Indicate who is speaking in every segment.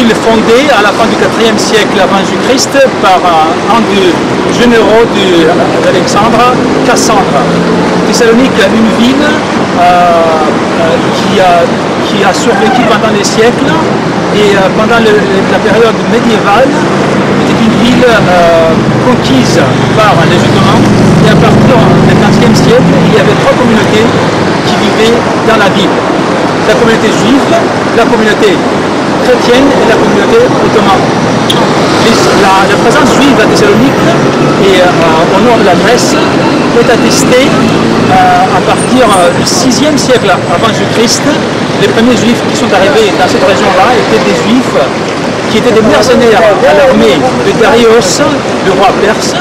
Speaker 1: ville fondée à la fin du IVe siècle avant Jésus-Christ par un des généraux d'Alexandre, Cassandre. Thessalonique, une ville qui a survécu pendant les siècles et pendant la période médiévale, était une ville conquise par les Ottomans et à partir du XVe siècle, il y avait trois communautés qui vivaient dans la ville. La communauté juive, la communauté chrétienne et la communauté ottomane. La présence juive à Thessalonique et au nord de la Grèce est attestée à partir du VIe siècle avant Jésus-Christ. Les premiers juifs qui sont arrivés dans cette région-là étaient des juifs qui étaient des mercenaires à l'armée de Darius, le roi perse.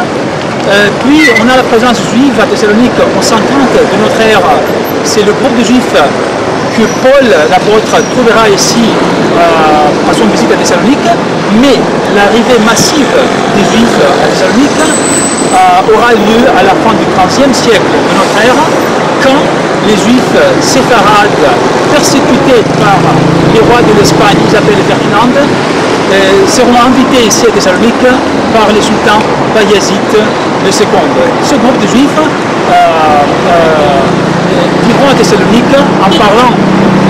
Speaker 1: Puis on a la présence juive à Thessalonique en 130 de notre ère. C'est le groupe de juifs que Paul, l'apôtre, trouvera ici à son visite à Thessalonique, mais l'arrivée massive des Juifs à Thessalonique aura lieu à la fin du XVe siècle de notre ère, quand les Juifs séfarades, persécutés par les rois de l'Espagne, Isabelle et Ferdinand, seront invités ici à Thessalonique par les sultans Bayezid II. Ce groupe de Juifs vivront à Thessalonique en parlant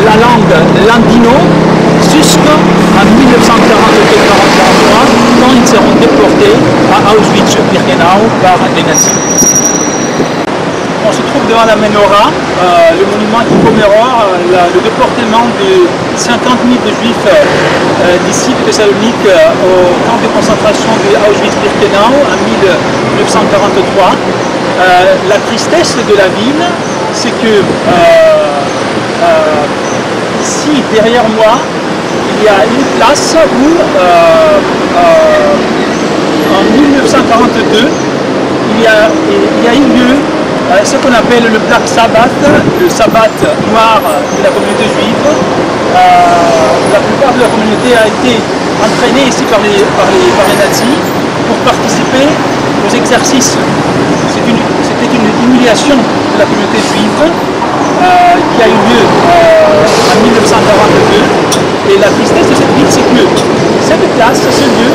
Speaker 1: la langue landino jusqu'en 1942-1943 quand ils seront déportés à Auschwitz-Birkenau par les nazis. On se trouve devant la menorah, le monument qui commémore le déportement de 50 000 de juifs d'ici de Thessalonique au camp de concentration de Auschwitz-Birkenau en 1943. La tristesse de la ville, c'est que ici, derrière moi, il y a une place où, en 1942, il y a eu lieu ce qu'on appelle le Black Sabbath, le sabbat noir de la communauté juive. La plupart de la communauté a été entraînée ici par les nazis pour participer aux exercices. C'était une humiliation de la communauté juive qui a eu lieu en 1942. Et la tristesse de cette ville, c'est que cette place, ce lieu,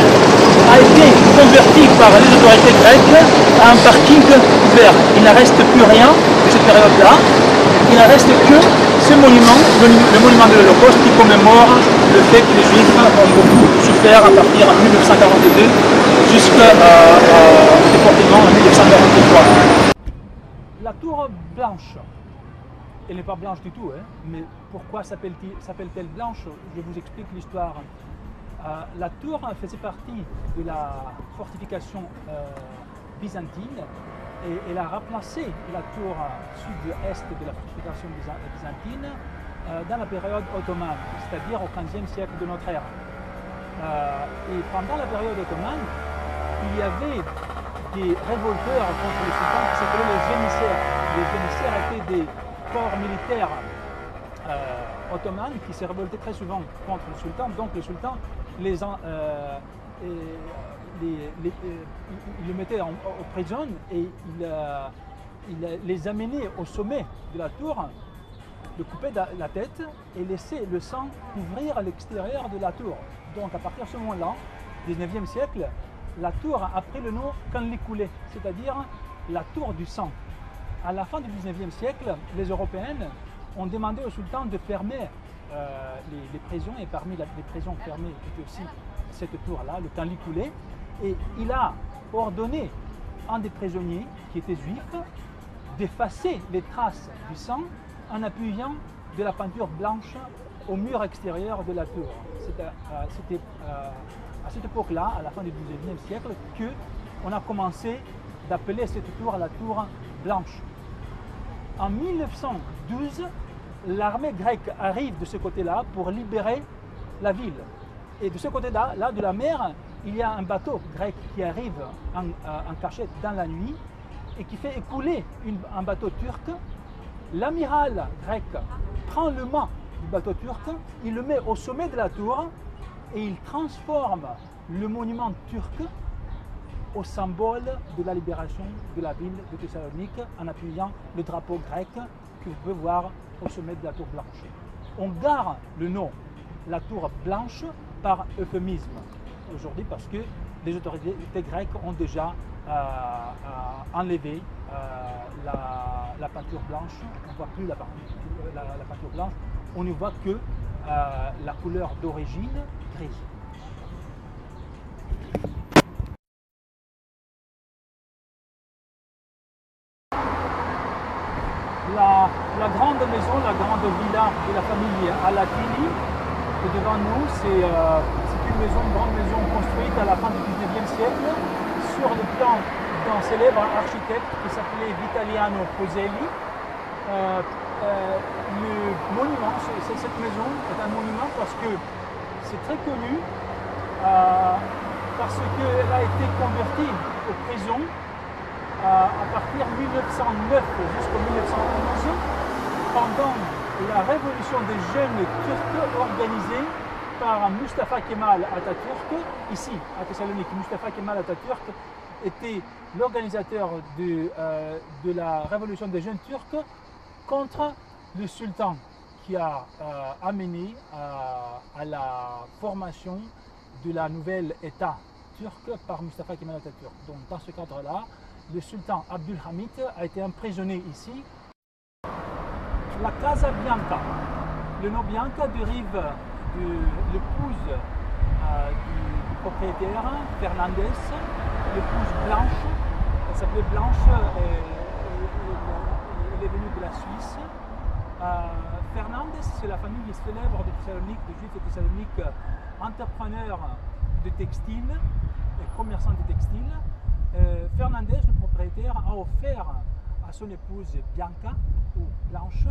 Speaker 1: a été converti par les autorités grecques à un parking ouvert. Il ne reste plus rien de cette période-là. Il ne reste que ce monument, le monument de l'Holocauste, qui commémore le fait que les Juifs ont beaucoup souffert à partir de 1942 jusqu'au déportement en 1943. La tour blanche, elle n'est pas blanche du tout, hein, mais pourquoi s'appelle-t-elle blanche? Je vous explique l'histoire. La tour faisait partie de la fortification byzantine et elle a remplacé la tour sud-est de la fortification byzantine dans la période ottomane, c'est-à-dire au XVe siècle de notre ère. Et pendant la période ottomane, il y avait des révolteurs contre le sultan qui s'appelaient les génissaires. Les génissaires étaient des corps militaires ottomanes qui se révoltaient très souvent contre le sultan. Donc le sultan les mettait en prison et il les amenait au sommet de la tour, de couper la tête et laisser le sang couvrir l'extérieur de la tour. Donc à partir de ce moment-là, 19e siècle, la tour a pris le nom Kanlikule, c'est-à-dire la tour du sang. À la fin du 19e siècle, les Européennes ont demandé au sultan de fermer les prisons, et parmi les prisons fermées était aussi cette tour-là, le Kanlikule, et il a ordonné à un des prisonniers, qui était juif, d'effacer les traces du sang en appuyant de la peinture blanche au mur extérieur de la tour. C'était à cette époque-là, à la fin du 19e siècle, qu'on a commencé d'appeler cette tour la tour blanche. En 1912, l'armée grecque arrive de ce côté-là pour libérer la ville. Et de ce côté-là, là de la mer, il y a un bateau grec qui arrive en cachette dans la nuit et qui fait écouler un bateau turc. L'amiral grec prend le mât du bateau turc, il le met au sommet de la tour et il transforme le monument turc au symbole de la libération de la ville de Thessalonique en appuyant le drapeau grec que vous pouvez voir au sommet de la tour blanche. On garde le nom, la tour blanche, par euphémisme aujourd'hui parce que les autorités grecques ont déjà enlevé la peinture blanche. On ne voit plus la peinture blanche, on ne voit que la couleur d'origine grise. La grande maison, la grande villa de la famille Alatini, devant nous, c'est une grande maison construite à la fin du 19e siècle sur le plan d'un célèbre architecte qui s'appelait Vitaliano Poselli. Le monument, cette maison est un monument parce que c'est très connu, parce qu'elle a été convertie aux prisons à partir de 1909 jusqu'en 1911, pendant la révolution des jeunes turcs organisée par Mustafa Kemal Atatürk, ici à Thessalonique. Mustafa Kemal Atatürk était l'organisateur de la révolution des jeunes turcs contre le sultan qui a amené à la formation de la nouvelle État turc par Mustafa Kemal Atatürk. Donc dans ce cadre-là, le sultan Abdülhamid a été emprisonné ici. La Casa Bianca. Le nom Bianca dérive de l'épouse du propriétaire, Fernandez, l'épouse Blanche. Elle s'appelait Blanche, elle est venue de la Suisse. Fernandez, c'est la famille célèbre de Thessalonique, de juifs de Thessalonique, entrepreneurs de textiles et commerçants de textiles. Fernandez, le propriétaire, a offert à son épouse Bianca, ou Blanche,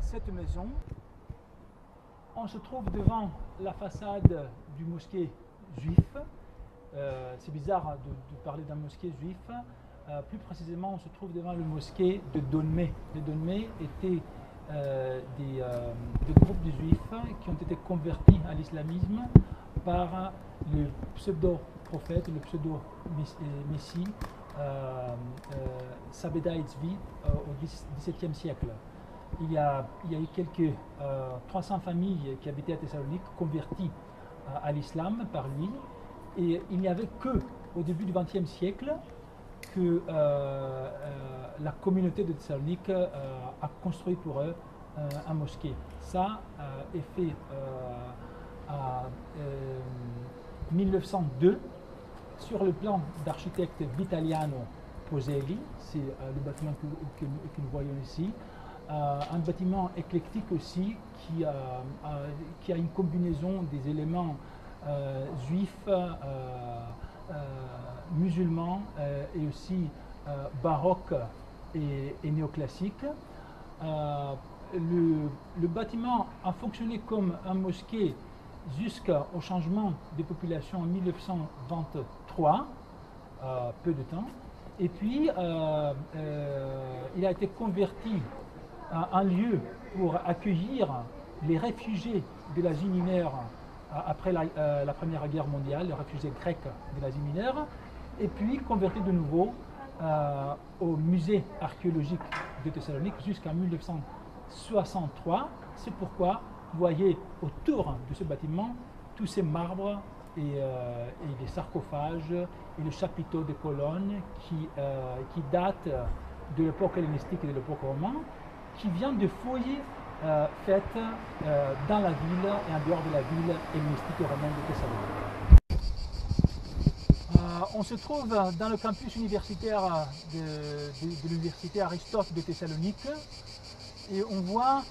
Speaker 1: cette maison. On se trouve devant la façade du mosquée juif. C'est bizarre de parler d'un mosquée juif. Plus précisément, on se trouve devant le mosquée de Dolmé. Les Dolmé étaient des groupes de juifs qui ont été convertis à l'islamisme par le pseudo-prophète, le pseudo-messie Sabedai Tzvi au XVIIe siècle. Il y a eu quelques 300 familles qui habitaient à Thessalonique, converties à l'islam par lui. Et il n'y avait que au début du XXe siècle que la communauté de Thessalonique a construit pour eux un mosquée. Ça est fait à 1902 sur le plan d'architecte Vitaliano Poselli. C'est le bâtiment que nous voyons ici. Un bâtiment éclectique aussi qui a une combinaison des éléments juifs, musulmans et aussi baroque et néoclassique. Le bâtiment a fonctionné comme un mosquée jusqu'au changement de population en 1923, peu de temps. Et puis, il a été converti en un lieu pour accueillir les réfugiés de l'Asie mineure après la Première Guerre mondiale, les réfugiés grecs de l'Asie mineure, et puis converti de nouveau au musée archéologique de Thessalonique jusqu'en 1963. C'est pourquoi vous voyez autour de ce bâtiment tous ces marbres et les sarcophages et les chapiteaux de colonnes qui datent de l'époque hellénistique et de l'époque romane, qui vient de fouilles faites dans la ville et en dehors de la ville hellénistique et romaine de Thessalonique. On se trouve dans le campus universitaire de l'université Aristote de Thessalonique et on voit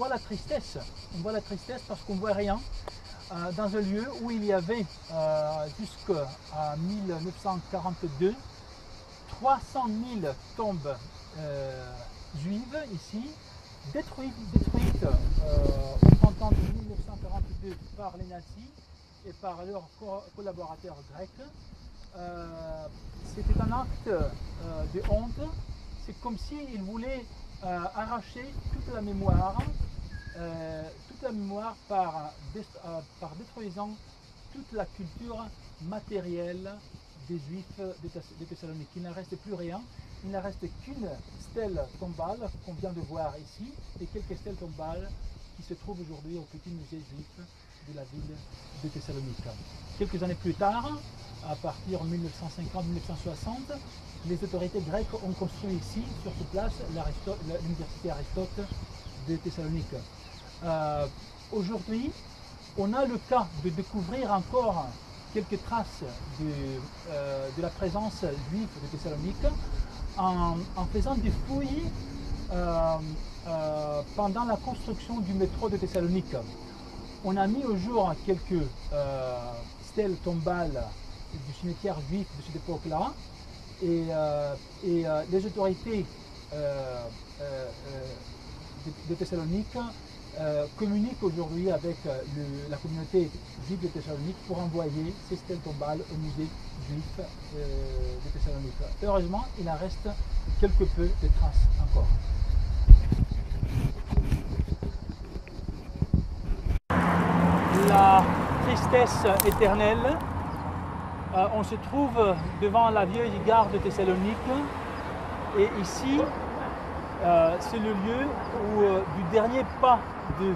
Speaker 1: la tristesse. On voit la tristesse parce qu'on ne voit rien dans un lieu où il y avait jusqu'à 1942 300 000 tombes juives ici, détruites au printemps de 1942 par les nazis et par leurs collaborateurs grecs. C'était un acte de honte. C'est comme s'ils voulaient arracher toute la mémoire par détruisant toute la culture matérielle des Juifs de Thessalonique. Il ne reste plus rien. Il ne reste qu'une stèle tombale qu'on vient de voir ici et quelques stèles tombales qui se trouve aujourd'hui au petit musée juif de la ville de Thessalonique. Quelques années plus tard, à partir de 1950-1960, les autorités grecques ont construit ici, sur cette place, l'université Aristote de Thessalonique. Aujourd'hui, on a le cas de découvrir encore quelques traces de la présence juive de Thessalonique en faisant des fouilles pendant la construction du métro de Thessalonique. On a mis au jour quelques stèles tombales du cimetière juif de cette époque-là et les autorités de Thessalonique communiquent aujourd'hui avec la communauté juive de Thessalonique pour envoyer ces stèles tombales au musée juif de Thessalonique. Heureusement, il en reste quelque peu de traces encore. La tristesse éternelle, on se trouve devant la vieille gare de Thessalonique et ici c'est le lieu où du dernier pas de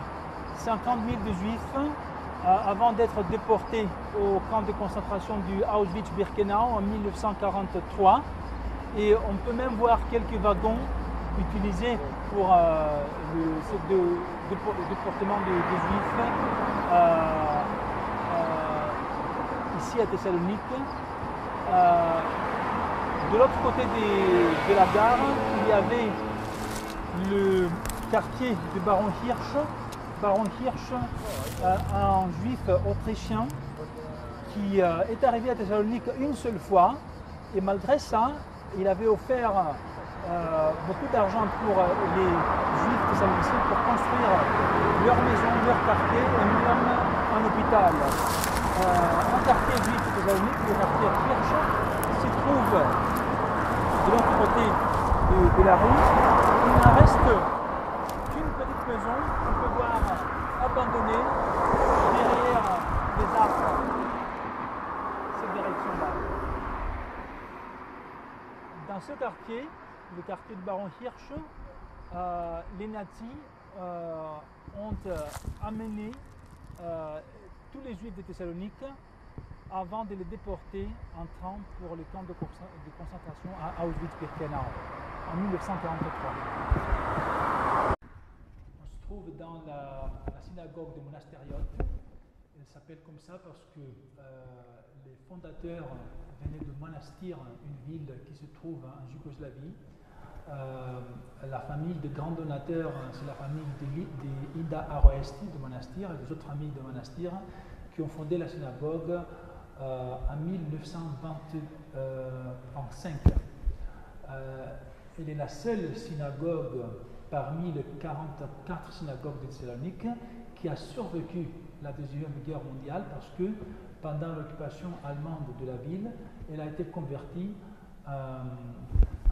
Speaker 1: 50 000 de juifs avant d'être déportés au camp de concentration du Auschwitz-Birkenau en 1943 et on peut même voir quelques wagons utilisés pour le déportement des juifs ici à Thessalonique. De l'autre côté de la gare, il y avait le quartier de Baron Hirsch, un juif autrichien qui est arrivé à Thessalonique une seule fois et malgré ça, il avait offert beaucoup d'argent pour les juifs thessaloniciens pour construire leur maison, leur quartier et même un hôpital. Un quartier juif de Thessalonique, le quartier Hirsch, se trouve de l'autre côté de la rue. Il n'en reste qu'une petite maison qu'on peut voir abandonnée derrière les arbres. Cette direction-là. Dans ce quartier, le quartier de Baron Hirsch, les nazis ont amené tous les juifs de Thessalonique avant de les déporter en train pour le camp de concentration à Auschwitz-Birkenau en 1943. On se trouve dans la synagogue de Monastériot. Elle s'appelle comme ça parce que les fondateurs venaient de Monastir, une ville qui se trouve en Yougoslavie. La famille de grands donateurs, c'est la famille d'Ida Aroesti de Monastir et des autres familles de Monastir qui ont fondé la synagogue en 1925. Elle est la seule synagogue parmi les 44 synagogues de Thessalonique qui a survécu la Deuxième Guerre mondiale parce que pendant l'occupation allemande de la ville, elle a été convertie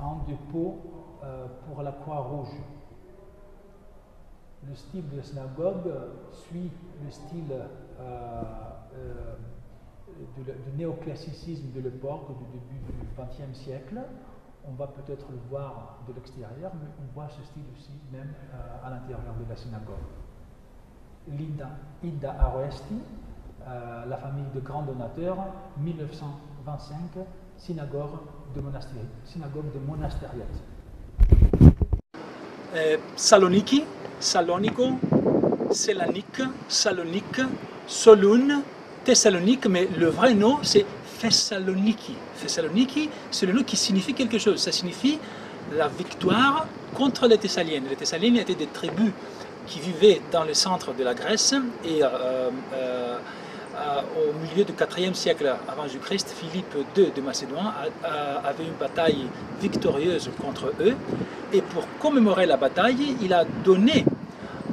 Speaker 1: en dépôt pour la Croix-Rouge. Le style de la synagogue suit le style du néoclassicisme de l'époque, du début du XXe siècle. On va peut-être le voir de l'extérieur, mais on voit ce style aussi même à l'intérieur de la synagogue. Ida Aroesti, la famille de grands donateurs, 1925, synagogue de Monastériot. Saloniki, Salonico, Selanik, Salonique, Solun, Thessalonique, mais le vrai nom c'est Thessaloniki. Thessaloniki, c'est le nom qui signifie quelque chose. Ça signifie la victoire contre les Thessaliennes. Les Thessaliennes étaient des tribus qui vivaient dans le centre de la Grèce et au milieu du IVe siècle avant Jésus-Christ, Philippe II de Macédoine avait une bataille victorieuse contre eux et pour commémorer la bataille, il a donné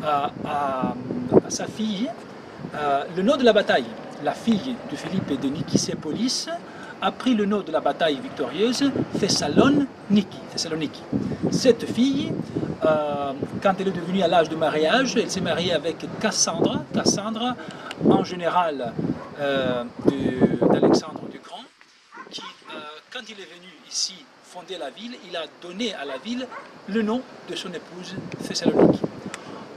Speaker 1: à sa fille le nom de la bataille. La fille de Philippe et de Nikissépolis a pris le nom de la bataille victorieuse Thessaloniki. Cette fille, quand elle est devenue à l'âge de mariage, elle s'est mariée avec Cassandre, en général d'Alexandre le Grand, qui, quand il est venu ici fonder la ville, il a donné à la ville le nom de son épouse Thessaloniki.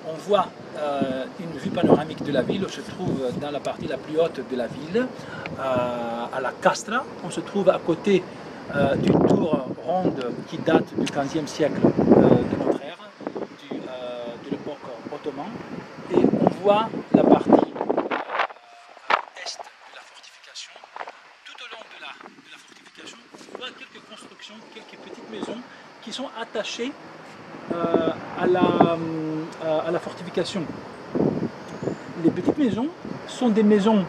Speaker 1: on voit une vue panoramique de la ville. On se trouve dans la partie la plus haute de la ville, à la Castra. On se trouve à côté d'une tour ronde qui date du XVe siècle de notre ère, de l'époque ottomane. Et on voit la partie est de la fortification. Tout au long de la fortification, on voit quelques constructions, quelques petites maisons qui sont attachées à la fortification. Les petites maisons sont des maisons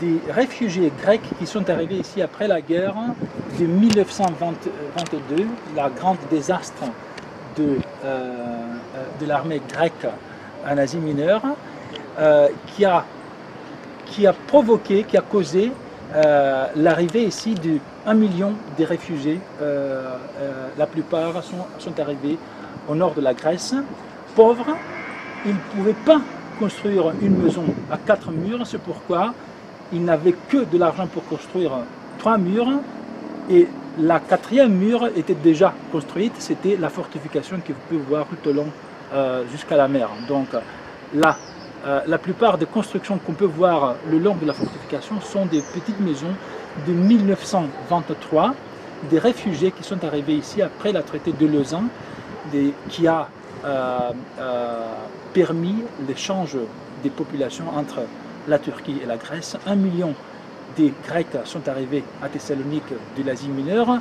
Speaker 1: des réfugiés grecs qui sont arrivés ici après la guerre de 1922, la grande désastre de l'armée grecque en Asie mineure, qui a provoqué, qui a causé l'arrivée ici de 1 million de réfugiés. La plupart sont arrivés au nord de la Grèce, pauvres. Ils ne pouvaient pas construire une maison à 4 murs, c'est pourquoi ils n'avaient que de l'argent pour construire 3 murs, et la 4e mur était déjà construite, c'était la fortification que vous pouvez voir tout au long jusqu'à la mer. Donc là, la plupart des constructions qu'on peut voir le long de la fortification sont des petites maisons de 1923, des réfugiés qui sont arrivés ici après le traité de Lausanne, qui a permis l'échange des populations entre la Turquie et la Grèce. 1 million des Grecs sont arrivés à Thessalonique de l'Asie mineure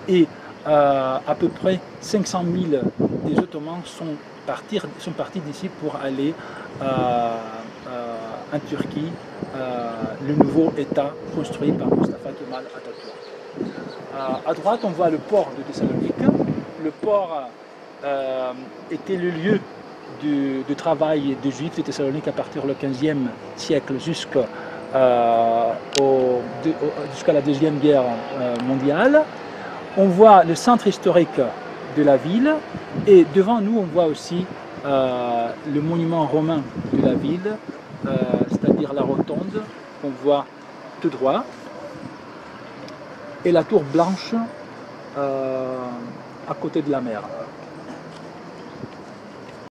Speaker 1: et à peu près 500 000 des Ottomans sont partis d'ici pour aller en Turquie, le nouveau État construit par Mustafa Kemal Atatürk. À droite, on voit le port de Thessalonique. Le port était le lieu de travail des Juifs de Thessalonique à partir du XVe siècle jusqu'à la Deuxième Guerre mondiale. On voit le centre historique de la ville et devant nous on voit aussi le monument romain de la ville, c'est-à-dire la rotonde qu'on voit tout droit, et la tour blanche à côté de la mer.